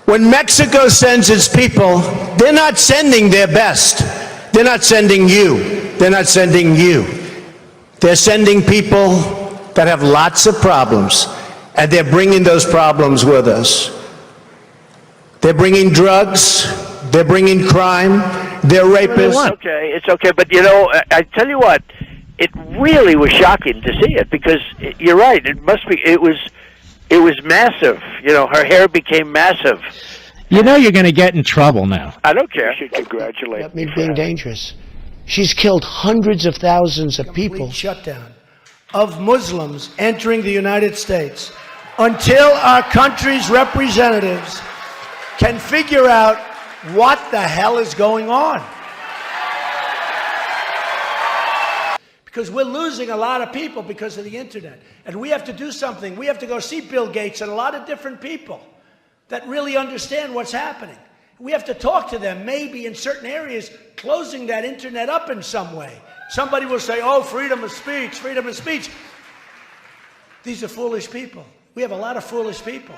When Mexico sends its people, they're not sending their best. They're not sending you. They're not sending you. They're sending people that have lots of problems, and they're bringing those problems with us. They're bringing drugs. They're bringing crime. They're rapists. Okay, it's okay, but you know, I tell you what, it really was shocking to see it because you're right. It must be. It was massive. You know, her hair became massive. You know you're going to get in trouble now. I don't care. You should congratulate That means being dangerous. She's killed hundreds of thousands of people. Shutdown of Muslims entering the United States until our country's representatives can figure out what the hell is going on. Because we're losing a lot of people because of the internet. And we have to do something. We have to go see Bill Gates and a lot of different people that really understand what's happening. We have to talk to them, maybe in certain areas, closing that internet up in some way. Somebody will say, oh, freedom of speech, freedom of speech. These are foolish people. We have a lot of foolish people.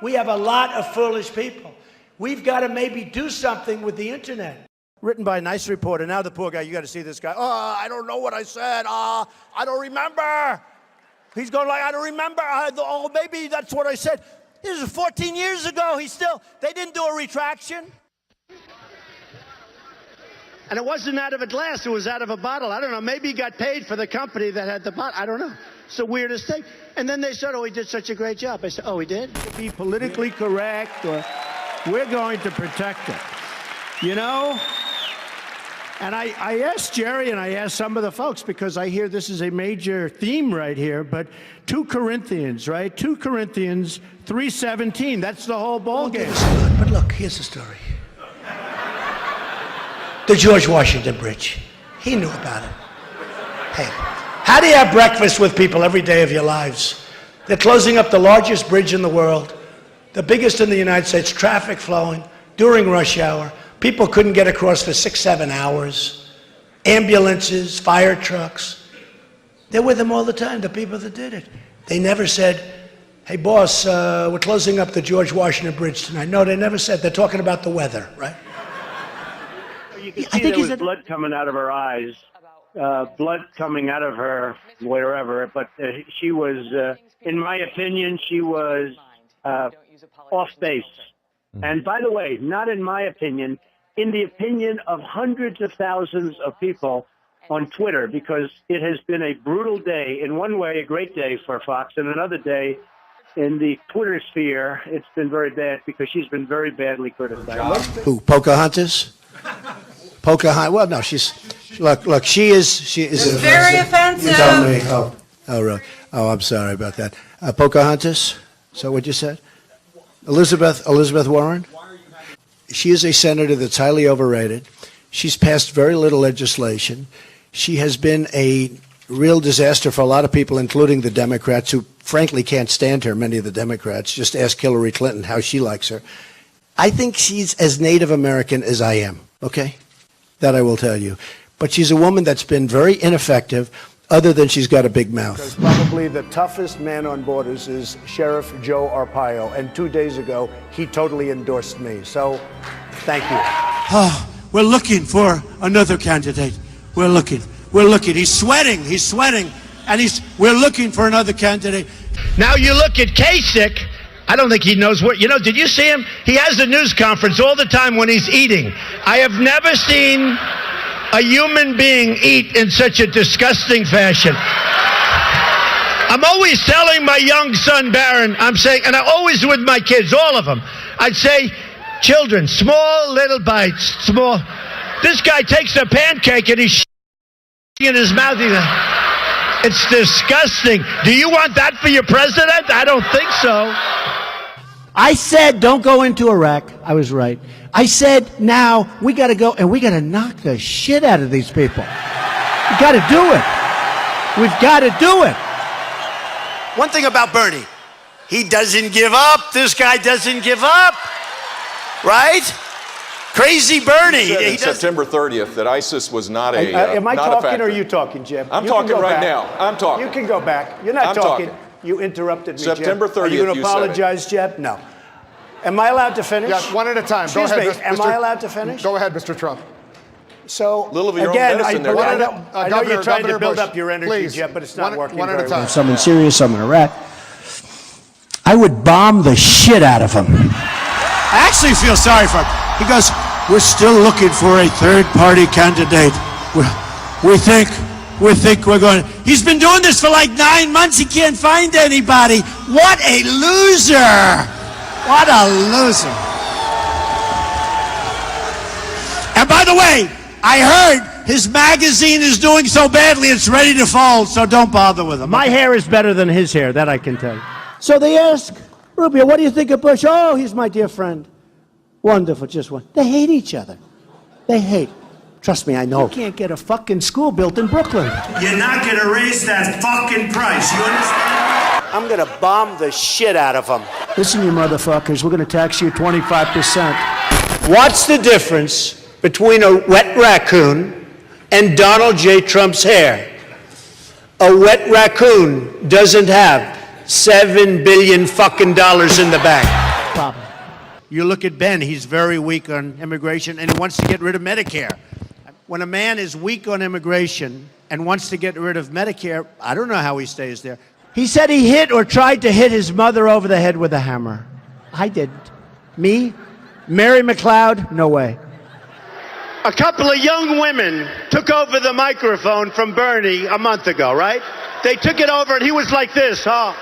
We have a lot of foolish people. We've got to maybe do something with the internet. Written by a nice reporter. Now the poor guy, you got to see this guy. Oh, I don't know what I said. I don't remember. He's going like, I don't remember. Oh, maybe that's what I said. This was 14 years ago. They didn't do a retraction. And it wasn't out of a glass. It was out of a bottle. I don't know. Maybe he got paid for the company that had the bottle. I don't know. It's the weirdest thing. And then they said, oh, he did such a great job. I said, oh, he did? To be politically correct, or we're going to protect it. You know? And I asked Jerry and I asked some of the folks, because I hear this is a major theme right here, but 2 Corinthians, right? 2 Corinthians 3:17, that's the whole ballgame. But look, here's the story. The George Washington Bridge. He knew about it. Hey, how do you have breakfast with people every day of your lives? They're closing up the largest bridge in the world, the biggest in the United States, traffic flowing during rush hour. People couldn't get across for 6-7 hours. Ambulances, fire trucks. They're with them all the time, the people that did it. They never said, hey, boss, we're closing up the George Washington Bridge tonight. No, they never said. They're talking about the weather, right? You can see there was blood coming out of her eyes, blood coming out of her wherever. But she was, in my opinion, she was off base. And by the way, not in my opinion, in the opinion of hundreds of thousands of people on Twitter, because it has been a brutal day. In one way, a great day for Fox, and another day in the Twitter sphere, it's been very bad because she's been very badly criticized. Who, Pocahontas? Pocahontas, well, no, look, she is. It's very offensive. You tell me. Oh, really? Oh, I'm sorry about that. Pocahontas, is that what you said? Elizabeth Warren? She is a senator that's highly overrated. She's passed very little legislation. She has been a real disaster for a lot of people, including the Democrats, who frankly can't stand her, many of the Democrats. Just ask Hillary Clinton how she likes her. I think she's as Native American as I am, okay? That I will tell you. But she's a woman that's been very ineffective, other than she's got a big mouth. Because probably the toughest man on borders is Sheriff Joe Arpaio, and 2 days ago, he totally endorsed me. So, thank you. Oh, we're looking for another candidate. We're looking. He's sweating, and we're looking for another candidate. Now you look at Kasich. I don't think he knows what, did you see him? He has a news conference all the time when he's eating. I have never seen a human being eat in such a disgusting fashion. I'm always telling my young son, Barron, I'm saying, and I always with my kids, all of them, I'd say, children, small little bites, small. This guy takes a pancake and he's in his mouth. It's disgusting. Do you want that for your president? I don't think so. I said, don't go into Iraq. I was right. I said, now we got to go and we got to knock the shit out of these people. We got to do it. We've got to do it. One thing about Bernie, he doesn't give up. This guy doesn't give up. Right? Crazy Bernie. He said September 30th that ISIS was not a Am I not talking or are you talking, Jim? I'm talking right now. I'm talking. You can go back. You're not talking. You interrupted me, September 30th, Jeb. Are you going to you said apologize, Jeb? No. Am I allowed to finish? Yeah, one at a time. Excuse Go ahead, me, Mr. am I allowed to finish? Go ahead, Mr. Trump. So, Little of your own again, medicine there. I know Governor- you're trying to Governor build Bush, up your energy, please. Jeff, but it's not working one at a very time. well. Someone serious, someone Iraq. I would bomb the shit out of him. I actually feel sorry for him. He goes, we're still looking for a third-party candidate. We think we're going. He's been doing this for like 9 months. He can't find anybody. What a loser! What a loser! And by the way, I heard his magazine is doing so badly it's ready to fold. So don't bother with him. My hair is better than his hair, that I can tell you. So they ask Rubio, what do you think of Bush? Oh, he's my dear friend. Wonderful, just one. They hate each other. They hate. Trust me, I know. You can't get a fucking school built in Brooklyn. You're not going to raise that fucking price. You understand? I'm going to bomb the shit out of them. Listen, you motherfuckers, we're going to tax you 25%. What's the difference between a wet raccoon and Donald J. Trump's hair? A wet raccoon doesn't have $7 billion fucking dollars in the bank. Problem. You look at Ben, he's very weak on immigration and he wants to get rid of Medicare. When a man is weak on immigration and wants to get rid of Medicare, I don't know how he stays there. He said he hit or tried to hit his mother over the head with a hammer. I didn't. Me? Mary McLeod? No way. A couple of young women took over the microphone from Bernie a month ago, right? They took it over and he was like this, huh?